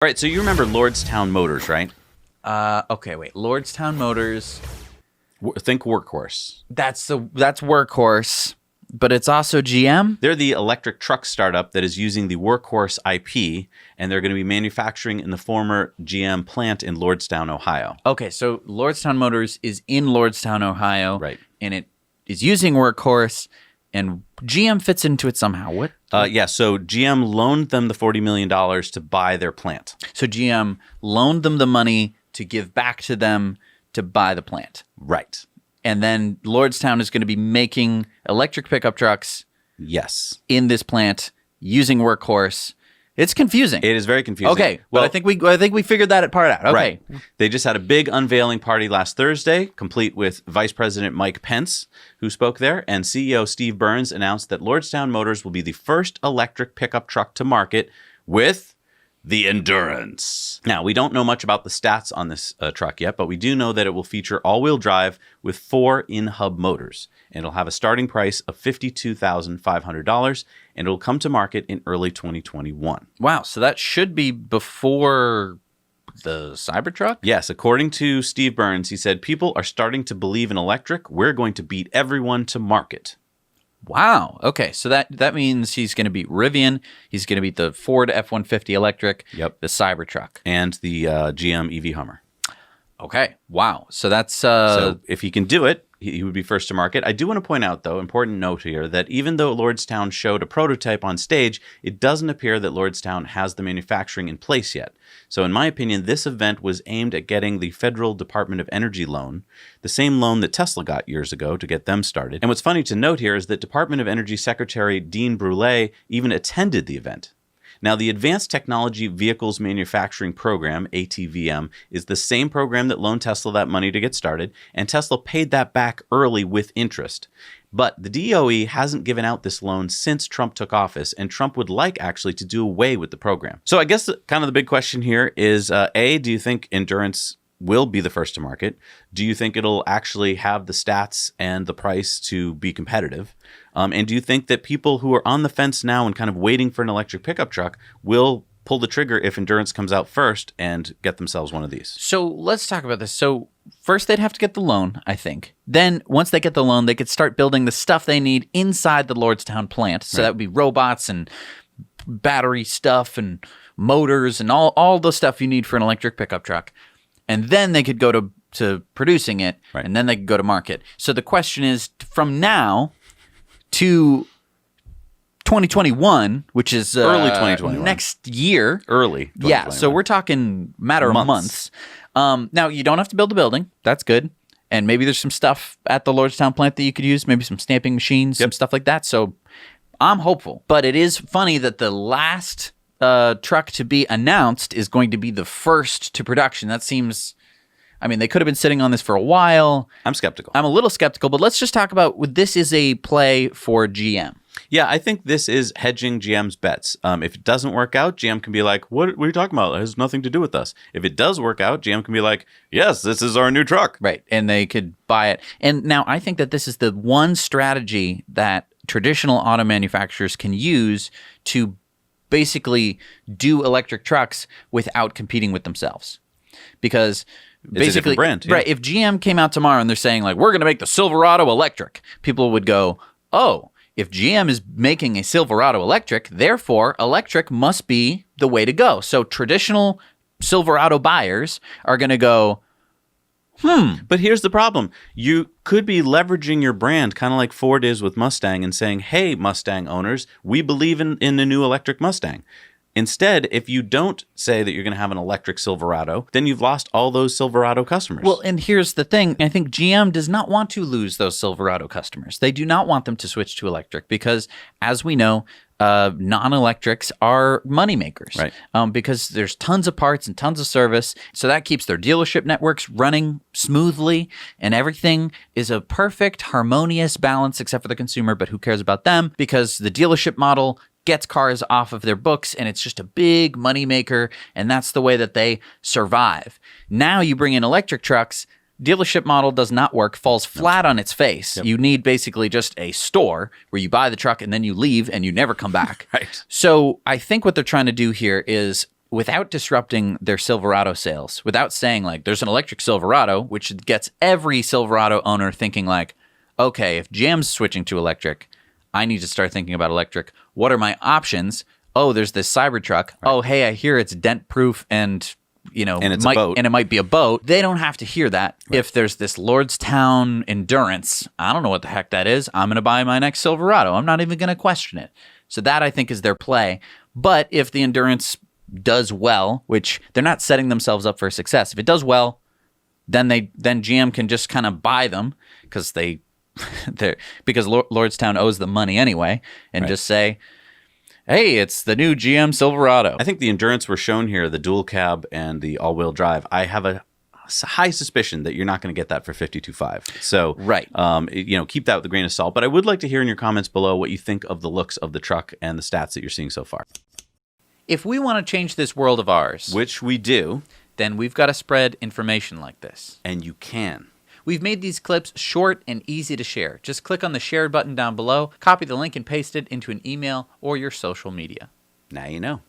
All right, so you remember Lordstown Motors, right? Okay, wait. Lordstown Motors. Think Workhorse. That's Workhorse, but it's also GM. They're the electric truck startup that is using the Workhorse IP, and they're going to be manufacturing in the former GM plant in Lordstown, Ohio. Okay, so Lordstown Motors is in Lordstown, Ohio. Right. And it is using Workhorse, and GM fits into it somehow. What? So GM loaned them the $40 million to buy their plant. So GM loaned them the money to give back to them to buy the plant. Right. And then Lordstown is going to be making electric pickup trucks Yes. in this plant using Workhorse. It's confusing. It is very confusing. Okay, Well, but I think we figured that part out. Okay. Right. They just had a big unveiling party last Thursday, complete with Vice President Mike Pence, who spoke there, and CEO Steve Burns announced that Lordstown Motors will be the first electric pickup truck to market with the Endurance. Now, we don't know much about the stats on this truck yet, but we do know that it will feature all-wheel drive with 4 in-hub motors. And it'll have a starting price of $52,500, and it'll come to market in early 2021. Wow, so that should be before the Cybertruck? Yes, according to Steve Burns, he said, people are starting to believe in electric. We're going to beat everyone to market. Wow. Okay, so that means he's going to beat Rivian. He's going to beat the Ford F-150 electric. Yep. The Cybertruck. And the GM EV Hummer. Okay. Wow. So that's... So if he can do it, he would be first to market. I do want to point out, though, important note here, that even though Lordstown showed a prototype on stage, it doesn't appear that Lordstown has the manufacturing in place yet. So in my opinion, this event was aimed at getting the Federal Department of Energy loan, the same loan that Tesla got years ago to get them started. And what's funny to note here is that Department of Energy Secretary Dean Brule even attended the event. Now, the Advanced Technology Vehicles Manufacturing Program, ATVM, is the same program that loaned Tesla that money to get started, and Tesla paid that back early with interest. But the DOE hasn't given out this loan since Trump took office, and Trump would like actually to do away with the program. So I guess kind of the big question here is, A, do you think Endurance will be the first to market? Do you think it'll actually have the stats and the price to be competitive? And do you think that people who are on the fence now and kind of waiting for an electric pickup truck will pull the trigger if Endurance comes out first and get themselves one of these? So let's talk about this. So first they'd have to get the loan, I think. Then once they get the loan, they could start building the stuff they need inside the Lordstown plant. So that would be robots and battery stuff and motors and all the stuff you need for an electric pickup truck. And then they could go to producing it, Right. and then they could go to market. So the question is, from now to 2021, which is Early 2021. next year. Early 2021. Yeah, so we're talking matter of months. Now, you don't have to build a building. That's good. And maybe there's some stuff at the Lordstown plant that you could use, maybe some stamping machines, some stuff like that. So I'm hopeful. But it is funny that the last truck to be announced is going to be the first to production. That seems... I mean, they could have been sitting on this for a while. I'm skeptical. I'm a little skeptical, but let's just talk about this is a play for GM. Yeah, I think this is hedging GM's bets. If it doesn't work out, GM can be like, what are you talking about? It has nothing to do with us. If it does work out, GM can be like, yes, this is our new truck. Right, and they could buy it. And now I think that this is the one strategy that traditional auto manufacturers can use to basically do electric trucks without competing with themselves. Because... It's a different brand. Yeah. Right. If GM came out tomorrow and they're saying, like, we're going to make the Silverado electric, people would go, oh, if GM is making a Silverado electric, therefore electric must be the way to go. So traditional Silverado buyers are going to go, But here's the problem. You could be leveraging your brand kind of like Ford is with Mustang and saying, hey, Mustang owners, we believe in the new electric Mustang. Instead, if you don't say that you're going to have an electric Silverado, then you've lost all those Silverado customers. Well, and here's the thing. I think GM does not want to lose those Silverado customers. They do not want them to switch to electric because, as we know, non-electrics are moneymakers. Right. Because there's tons of parts and tons of service. So that keeps their dealership networks running smoothly, and everything is a perfect, harmonious balance except for the consumer, but who cares about them? Because the dealership model gets cars off of their books, and it's just a big moneymaker, and that's the way that they survive. Now you bring in electric trucks, dealership model does not work, falls flat on its face. Yep. You need basically just a store where you buy the truck and then you leave and you never come back. Right. So I think what they're trying to do here is without disrupting their Silverado sales, without saying like there's an electric Silverado, which gets every Silverado owner thinking like, okay, if GM's switching to electric, I need to start thinking about electric. What are my options? Oh, there's this Cybertruck. Right. Oh, hey, I hear it's dent proof and and it's a boat. And it might be a boat. They don't have to hear that. Right. If there's this Lordstown Endurance, I don't know what the heck that is. I'm going to buy my next Silverado. I'm not even going to question it. So that, I think, is their play. But if the Endurance does well, which they're not setting themselves up for success, if it does well, then GM can just kind of buy them because because Lordstown owes them money anyway, and just say, hey, it's the new GM Silverado. I think the Endurance we're shown here, the dual cab and the all-wheel drive, I have a high suspicion that you're not going to get that for $52,500. So, keep that with a grain of salt. But I would like to hear in your comments below what you think of the looks of the truck and the stats that you're seeing so far. If we want to change this world of ours, which we do, then we've got to spread information like this. And you can. We've made these clips short and easy to share. Just click on the share button down below, copy the link and paste it into an email or your social media. Now you know.